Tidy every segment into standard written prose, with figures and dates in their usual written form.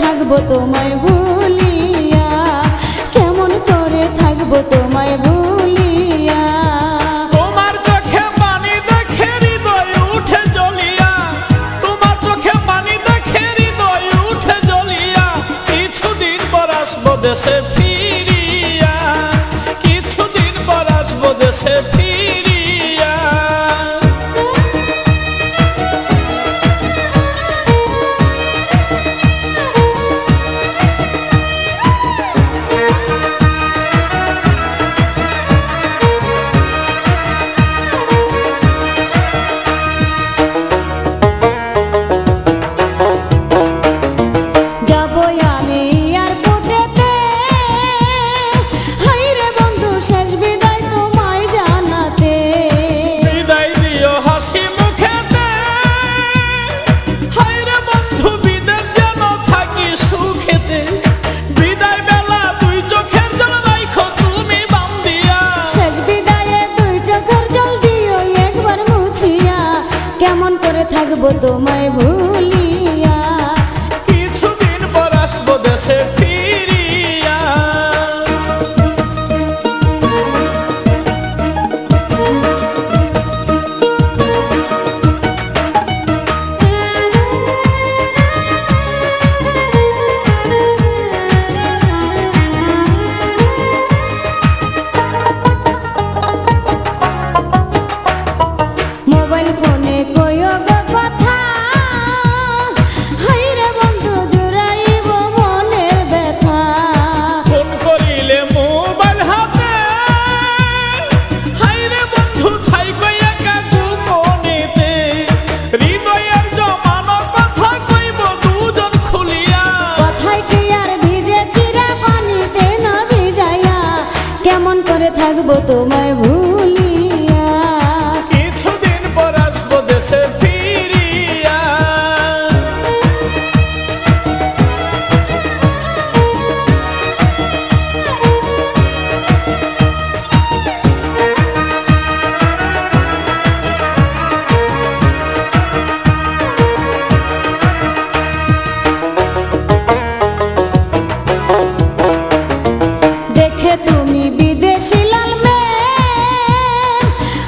থাকবো তোমায় ভুলিয়া, কেমন করে থাকবো তোমায় ভুলিয়া। তোমার চোখে পানি দেখে হৃদয় উঠে জ্বলিয়া, তোমার চোখে পানি দেখে হৃদয় উঠে জ্বলিয়া। কিছুদিন পর আসবো দেশে ফিরিয়া, কিছুদিন পর আসবো দেশে ফিরিয়া। কেমন করে থাকবো তোমায় ভুলিয়া, কিছুদিন পর আসবো দেশে ফিরিয়া। মোবাইল ফোনে কইও গো কথা, হাইরে বন্ধু জুড়াইব মনের ব্যথা। ফোন করিলে মোবাইল হাতে, হাইরে বন্ধু থাইকো একা গোপনেতে। হৃদয়ের জমানো কথা কইব দুজন খুলিয়া, কথায় কি আর ভিজে চিরা পানিতে না ভিজাইয়া। কেমন করে থাকবো তোমায় ভুলিয়া, কিছুদিন পর আসবো দেশে ফিরিয়া। দেখে তুমি বিদেশি লাল মেয়ে,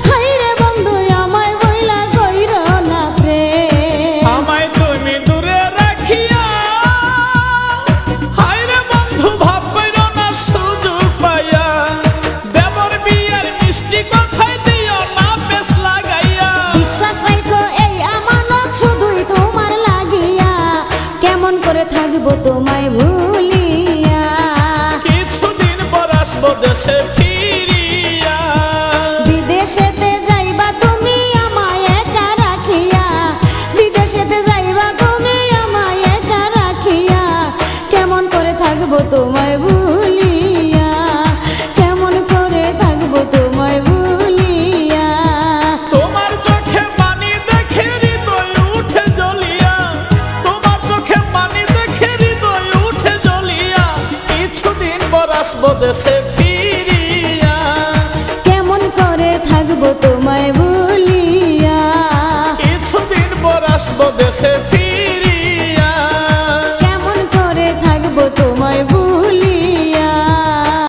হাইরে বন্ধু আমায় বইলা কইর না প্রেম। আমায় তুমি দূরে রাখিয়া, হায়রে বন্ধু ভাব কইরো না সুযোগ পাইয়া। দেবর বিয়ের মিষ্টি কথাই দিও না বেশ লাগাইয়া। বিশ্বাস রাখো এই আমানত শুধুই তোমার লাগিয়া। কেমন করে থাকবো তোমায় ভুলিয়া, কিছুদিন পর আসবো দেশে ফিরিয়া। বিদেশেতে যাইবা তুমি আমায় একা রাখিয়া, বিদেশেতে যাইবা তুমি আমায় একা রাখিয়া। কেমন করে থাকবো তোমায় ভুলিয়া, কেমন করে থাকবো তোমায় ভুলিয়া। তোমার চোখে পানি দেখে হৃদয় উঠে জ্বলিয়া, তোমার চোখে পানি দেখে হৃদয় উঠে জ্বলিয়া। কিছুদিন পর আসবো দেশে ফিরিয়া, কেমন করে থাকবো তোমায় ভুলিয়া, কিছুদিন পর আসবো দেশে ফিরিয়া।